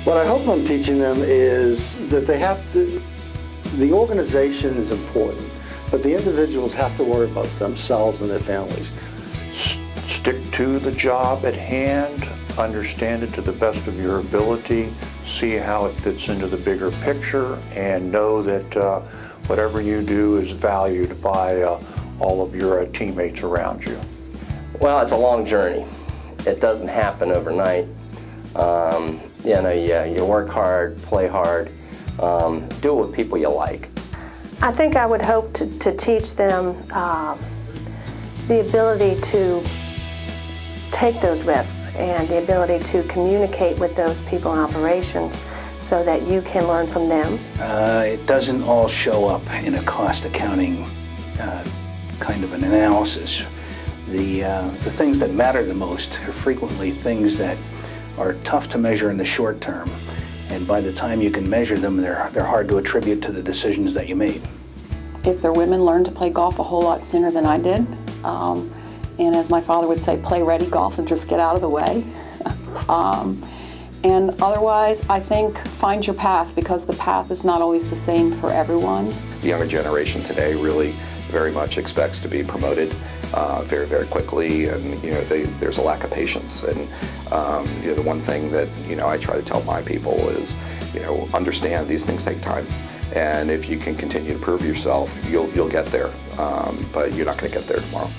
What I hope I'm teaching them is that they have to, the organization is important, but the individuals have to worry about themselves and their families. Stick to the job at hand, understand it to the best of your ability, see how it fits into the bigger picture, and know that whatever you do is valued by all of your teammates around you. Well, it's a long journey. It doesn't happen overnight. You work hard, play hard, do it with people you like. I think I would hope to teach them the ability to take those risks and the ability to communicate with those people in operations so that you can learn from them. It doesn't all show up in a cost accounting kind of an analysis. The things that matter the most are frequently things that are tough to measure in the short term, and by the time you can measure them, they're hard to attribute to the decisions that you made. If their women learned to play golf a whole lot sooner than I did, and as my father would say, play ready golf and just get out of the way. And otherwise, I think find your path, because the path is not always the same for everyone. The younger generation today really very much expects to be promoted very, very quickly, and there's a lack of patience. And the one thing that I try to tell my people is, understand these things take time, and if you can continue to prove yourself, you'll get there. But you're not going to get there tomorrow.